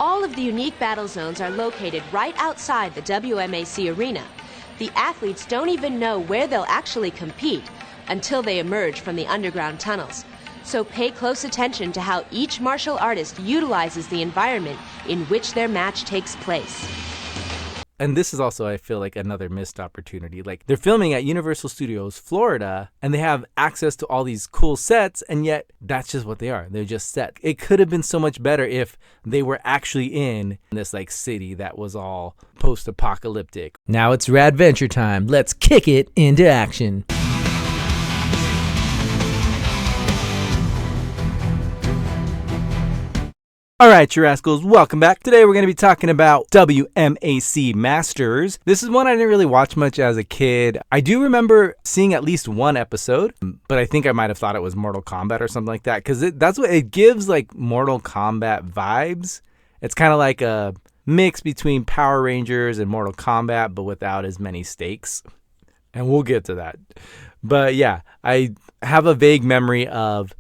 All of the unique battle zones are located right outside the WMAC arena. The athletes don't even know where they'll actually compete until they emerge from the underground tunnels. So pay close attention to how each martial artist utilizes the environment in which their match takes place. And this is also, I feel like, another missed opportunity. Like, they're filming at Universal Studios, Florida, and they have access to all these cool sets, and yet that's just what they are. They're just set. It could have been so much better if they were actually in this, like, city that was all post-apocalyptic. Now it's Radventure time. Let's kick it into action. All right, you rascals, welcome back. Today we're going to be talking about WMAC Masters. This is one I didn't really watch much as a kid. I do remember seeing at least one episode, but I think I might have thought it was Mortal Kombat or something like that, because that's what it gives, like Mortal Kombat vibes. It's kind of like a mix between Power Rangers and Mortal Kombat, but without as many stakes. And we'll get to that. But yeah, I have a vague memory of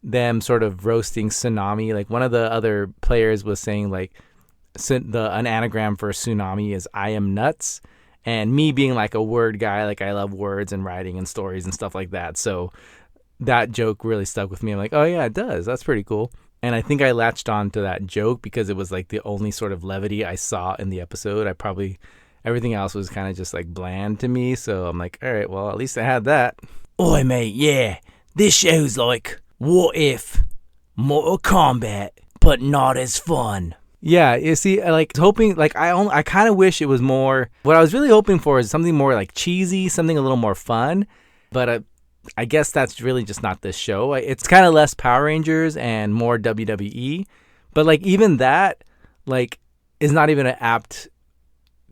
them sort of roasting Tsunami. Like, one of the other players was saying, like, an anagram for Tsunami is I am nuts. And me being like a word guy, like, I love words and writing and stories and stuff like that. So that joke really stuck with me. I'm like, oh yeah, it does. That's pretty cool. And I think I latched on to that joke because it was like the only sort of levity I saw in the episode. Everything else was kind of just like bland to me. So I'm like, all right, well, at least I had that. Oi, mate, yeah. This show's like, what if Mortal Kombat, but not as fun? Yeah, you see, like, hoping, like, I kind of wish it was more, what I was really hoping for is something more, like, cheesy, something a little more fun, but I guess that's really just not this show. It's kind of less Power Rangers and more WWE, but, like, even that, like, is not even an apt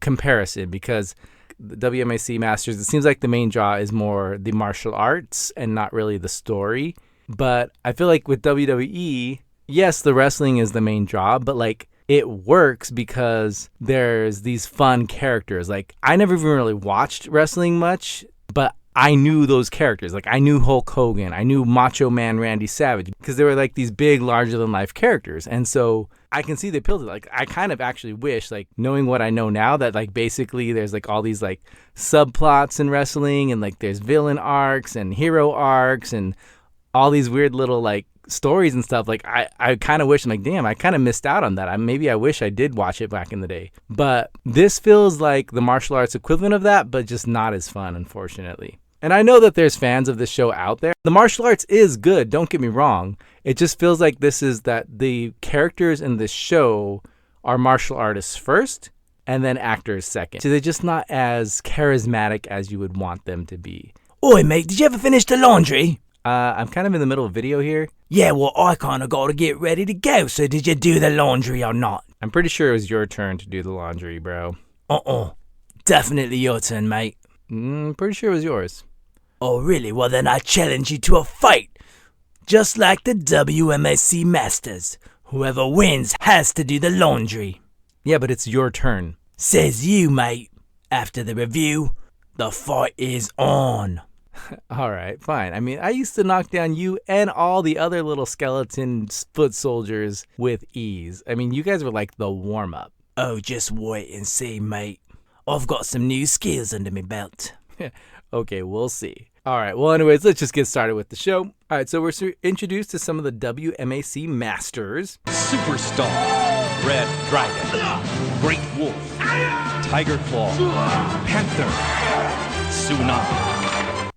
comparison, because the WMAC Masters, it seems like the main draw is more the martial arts and not really the story. But I feel like with WWE, yes, the wrestling is the main draw, but like it works because there's these fun characters. Like, I never even really watched wrestling much, but I knew those characters. Like, I knew Hulk Hogan, I knew Macho Man Randy Savage, because they were like these big, larger than life characters. And so I can see the appeal to it. Like, I kind of actually wish, like, knowing what I know now, that like basically there's like all these like subplots in wrestling, and like there's villain arcs and hero arcs and all these weird little like stories and stuff. Like, I kind of wish, I'm like, damn, I kind of missed out on that. Maybe I wish I did watch it back in the day. But this feels like the martial arts equivalent of that, but just not as fun, unfortunately. And I know that there's fans of this show out there. The martial arts is good, don't get me wrong. It just feels like this is that the characters in this show are martial artists first and then actors second. So they're just not as charismatic as you would want them to be. Oi, mate, did you ever finish the laundry? I'm kind of in the middle of a video here. Yeah, well, I kind of got to get ready to go, so did you do the laundry or not? I'm pretty sure it was your turn to do the laundry, bro. Definitely your turn, mate. Pretty sure it was yours. Oh, really? Well, then I challenge you to a fight. Just like the WMAC Masters. Whoever wins has to do the laundry. Yeah, but it's your turn. Says you, mate. After the review, the fight is on. All right, fine. I mean, I used to knock down you and all the other little skeleton foot soldiers with ease. I mean, you guys were like the warm-up. Oh, just wait and see, mate. I've got some new skills under my belt. Okay, we'll see. All right, well, anyways, let's just get started with the show. All right, so we're introduced to some of the WMAC Masters. Superstar, Red Dragon, Great Wolf, Tiger Claw, Panther, Tsunami.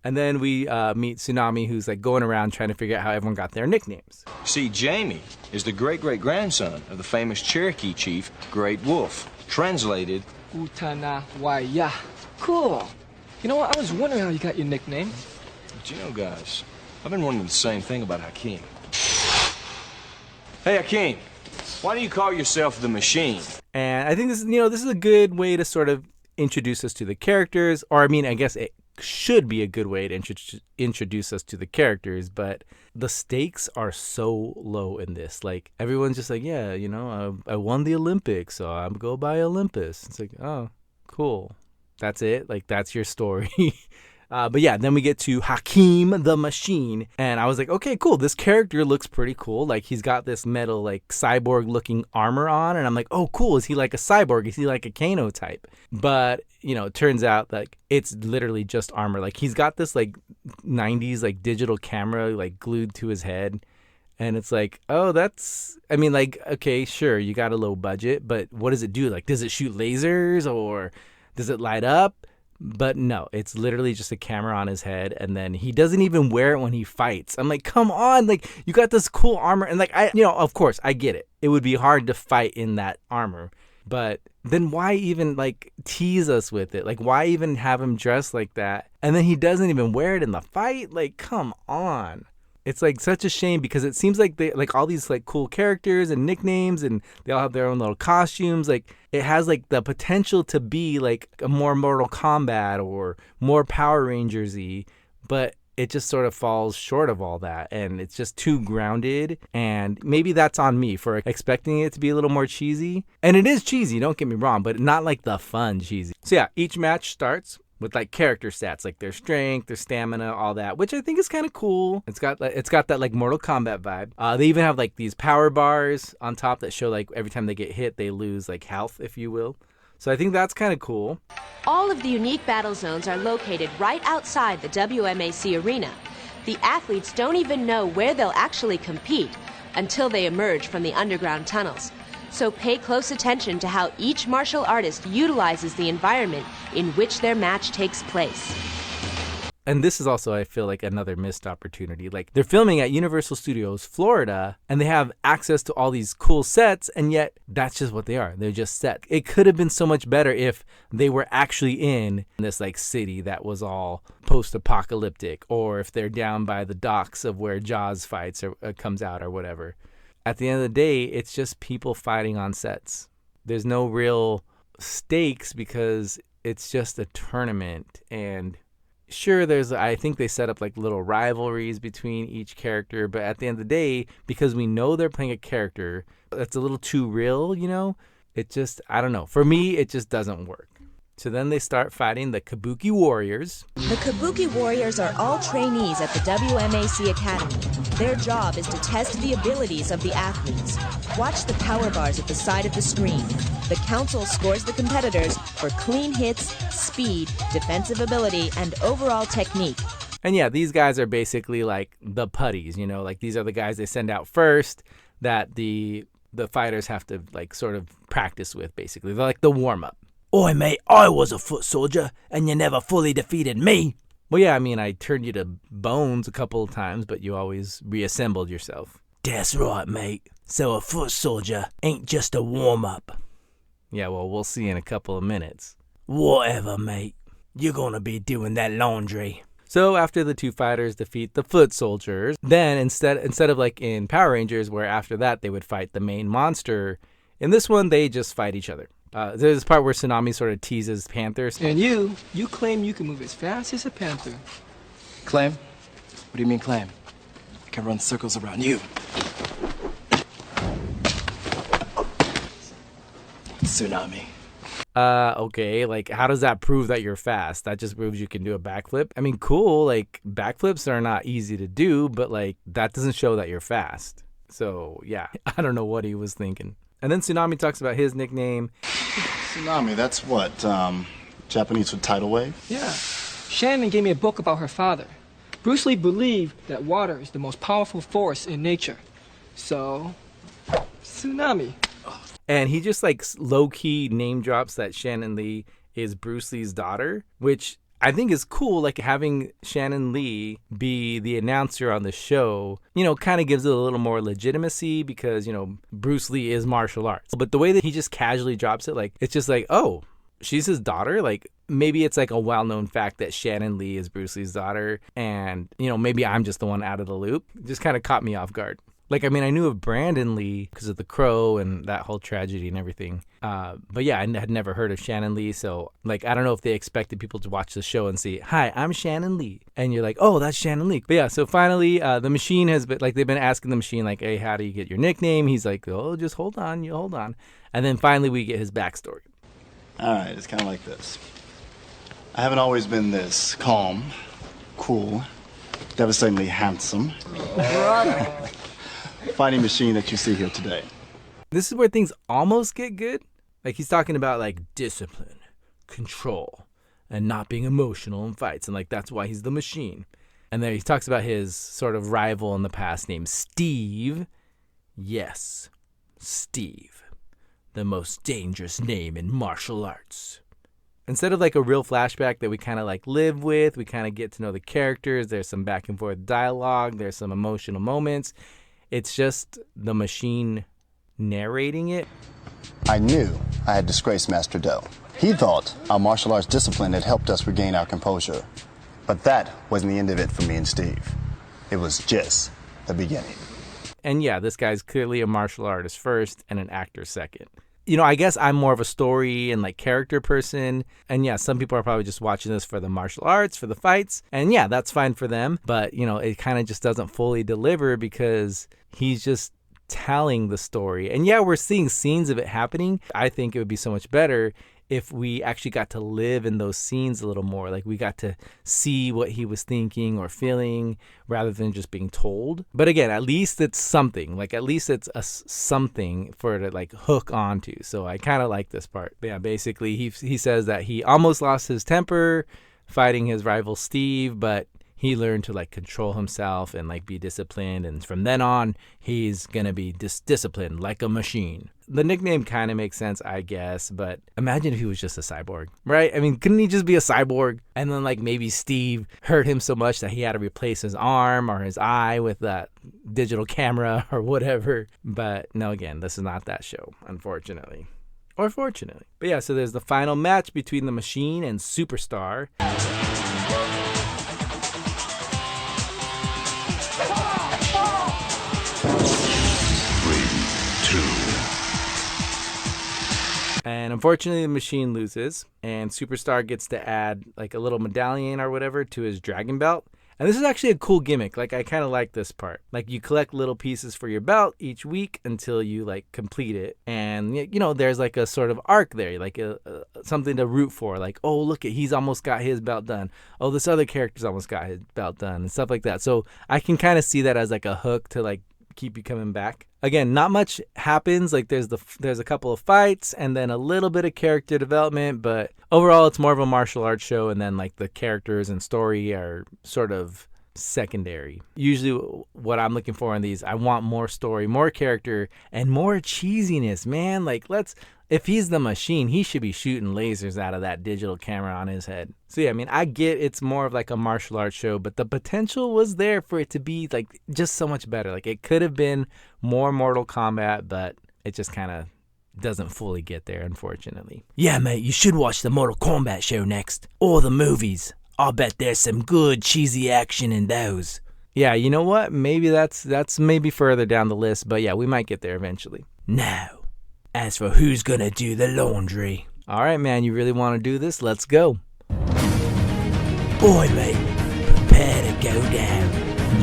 And then we meet Tsunami, who's like going around trying to figure out how everyone got their nicknames. See, Jamie is the great-great-grandson of the famous Cherokee chief, Great Wolf. Translated, Utanawaya. Cool. You know what? I was wondering how you got your nickname. but you know, guys, I've been wondering the same thing about Hakeem. Hey, Hakeem, why do you call yourself the Machine? And I think this is a good way to sort of introduce us to the characters, or I mean, I guess it should be a good way to introduce us to the characters, but the stakes are so low in this. Like, everyone's just like, yeah, I won the Olympics, so I'm go by Olympus. It's like, oh, cool. That's it? Like, that's your story? But yeah, then we get to Hakeem the Machine, and I was like, okay, cool. This character looks pretty cool. Like, he's got this metal, like, cyborg-looking armor on, and I'm like, oh, cool. Is he like a cyborg? Is he like a Kano type? But, you know, it turns out, like, it's literally just armor. Like, he's got this, like, 90s, like, digital camera, like, glued to his head. And it's like, oh, that's, I mean, like, okay, sure, you got a low budget, but what does it do? Like, does it shoot lasers or does it light up? But no, it's literally just a camera on his head, and then he doesn't even wear it when he fights. I'm like, come on, like, you got this cool armor, and like, you know, of course, I get it. It would be hard to fight in that armor, but then why even, like, tease us with it? Like, why even have him dressed like that? And then he doesn't even wear it in the fight? Like, come on. It's like such a shame because it seems like they like all these like cool characters and nicknames and they all have their own little costumes. Like it has like the potential to be like a more Mortal Kombat or more Power Rangers-y, but it just sort of falls short of all that and it's just too grounded, and maybe that's on me for expecting it to be a little more cheesy. And it is cheesy, don't get me wrong, but not like the fun cheesy. So yeah, each match starts with like character stats, like their strength, their stamina, all that, which I think is kind of cool. It's got that like Mortal Kombat vibe. They even have like these power bars on top that show like every time they get hit, they lose like health, if you will. So I think that's kind of cool. All of the unique battle zones are located right outside the WMAC arena. The athletes don't even know where they'll actually compete until they emerge from the underground tunnels. So pay close attention to how each martial artist utilizes the environment in which their match takes place. And this is also, I feel like, another missed opportunity. Like, they're filming at Universal Studios, Florida, and they have access to all these cool sets, and yet that's just what they are. They're just set. It could have been so much better if they were actually in this, like, city that was all post-apocalyptic, or if they're down by the docks of where Jaws fights or comes out or whatever. At the end of the day, it's just people fighting on sets. There's no real stakes because it's just a tournament. And sure, I think they set up like little rivalries between each character. But at the end of the day, because we know they're playing a character that's a little too real, you know, it just, I don't know. For me, it just doesn't work. So then they start fighting the Kabuki Warriors. The Kabuki Warriors are all trainees at the WMAC Academy. Their job is to test the abilities of the athletes. Watch the power bars at the side of the screen. The council scores the competitors for clean hits, speed, defensive ability, and overall technique. And yeah, these guys are basically like the putties, you know, like these are the guys they send out first that the fighters have to like sort of practice with, basically. They're like the warm-up. Oi, mate, I was a foot soldier, and you never fully defeated me. Well, yeah, I mean, I turned you to bones a couple of times, but you always reassembled yourself. That's right, mate. So a foot soldier ain't just a warm-up. Yeah, well, we'll see in a couple of minutes. Whatever, mate. You're gonna be doing that laundry. So after the two fighters defeat the foot soldiers, then instead of like in Power Rangers, where after that they would fight the main monster, in this one they just fight each other. There's this part where Tsunami sort of teases Panthers. And you claim you can move as fast as a panther. Claim? What do you mean claim? I can run circles around you. Tsunami. Okay, like how does that prove that you're fast? That just proves you can do a backflip. I mean, cool, like backflips are not easy to do, but like that doesn't show that you're fast. So yeah, I don't know what he was thinking. And then Tsunami talks about his nickname. Tsunami, that's what, Japanese for tidal wave? Yeah. Shannon gave me a book about her father. Bruce Lee believed that water is the most powerful force in nature. So, Tsunami. And he just like low-key name drops that Shannon Lee is Bruce Lee's daughter, which I think is cool. Like having Shannon Lee be the announcer on the show, you know, kind of gives it a little more legitimacy because, you know, Bruce Lee is martial arts. But the way that he just casually drops it, like, it's just like, oh, she's his daughter. Like maybe it's like a well-known fact that Shannon Lee is Bruce Lee's daughter. And, you know, maybe I'm just the one out of the loop. It just kind of caught me off guard. Like, I mean, I knew of Brandon Lee because of The Crow and that whole tragedy and everything. But yeah, I had never heard of Shannon Lee. So, like, I don't know if they expected people to watch the show and see, hi, I'm Shannon Lee. And you're like, oh, that's Shannon Lee. But yeah, so finally, the machine has been, like, they've been asking the machine, like, hey, how do you get your nickname? He's like, oh, just hold on, you hold on. And then finally we get his backstory. All right, it's kind of like this. I haven't always been this calm, cool, devastatingly handsome fighting machine that you see here today. This is where things almost get good. Like he's talking about like discipline, control, and not being emotional in fights. And like that's why he's the machine. And then he talks about his sort of rival in the past named Steve. Yes, Steve. The most dangerous name in martial arts. Instead of like a real flashback that we kind of like live with, we kind of get to know the characters. There's some back and forth dialogue. There's some emotional moments. It's just the machine narrating it. I knew I had disgraced Master Do. He thought our martial arts discipline had helped us regain our composure. But that wasn't the end of it for me and Steve. It was just the beginning. And yeah, this guy's clearly a martial artist first and an actor second. You know, I guess I'm more of a story and like character person. And yeah, some people are probably just watching this for the martial arts, for the fights. And yeah, that's fine for them. But, you know, it kind of just doesn't fully deliver because he's just telling the story. And yeah, we're seeing scenes of it happening. I think it would be so much better if we actually got to live in those scenes a little more. Like we got to see what he was thinking or feeling rather than just being told. But again, at least it's something. Like at least it's something for it to like hook onto. So I kind of like this part. But yeah, basically he says that he almost lost his temper fighting his rival Steve, but he learned to like control himself and like be disciplined. And from then on, he's going to be disciplined like a machine. The nickname kind of makes sense, I guess. But imagine if he was just a cyborg, right? I mean, couldn't he just be a cyborg? And then like maybe Steve hurt him so much that he had to replace his arm or his eye with that digital camera or whatever. But no, again, this is not that show, unfortunately. Or fortunately. But yeah, so there's the final match between the Machine and Superstar. And unfortunately, the Machine loses, and Superstar gets to add like a little medallion or whatever to his dragon belt. And this is actually a cool gimmick. Like, I kind of like this part. Like, you collect little pieces for your belt each week until you like complete it. And, you know, there's like a sort of arc there, like something to root for. Like, oh, look, he's almost got his belt done. Oh, this other character's almost got his belt done and stuff like that. So I can kind of see that as like a hook to like keep you coming back. Again, not much happens. Like there's a couple of fights and then a little bit of character development, but overall it's more of a martial arts show, and then like the characters and story are sort of secondary. Usually what I'm looking for in these, I want more story, more character, and more cheesiness, man. Like if he's the Machine, he should be shooting lasers out of that digital camera on his head. So yeah, I mean, I get it's more of like a martial arts show, but the potential was there for it to be like just so much better. Like it could have been more Mortal Kombat, but it just kind of doesn't fully get there, unfortunately. Yeah, mate, you should watch the Mortal Kombat show next. Or the movies. I'll bet there's some good cheesy action in those. Yeah, you know what? Maybe that's maybe further down the list, but yeah, we might get there eventually. Now, as for who's gonna do the laundry. All right, man, you really want to do this? Let's go. Boy, mate, prepare to go down.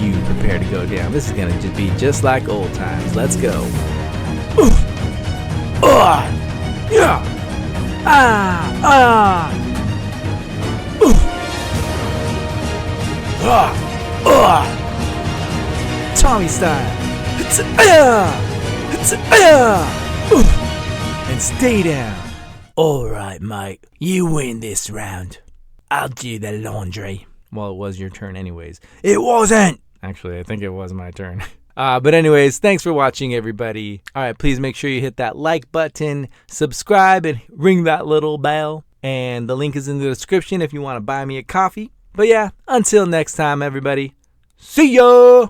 You prepare to go down. This is gonna just be just like old times. Let's go. Yeah. Tommy style. And stay down. All right, mate. You win this round. I'll do the laundry. Well, it was your turn anyways. It wasn't. Actually, I think it was my turn. But anyways, thanks for watching, everybody. All right, please make sure you hit that like button, subscribe, and ring that little bell. And the link is in the description if you want to buy me a coffee. But yeah, until next time, everybody. See ya!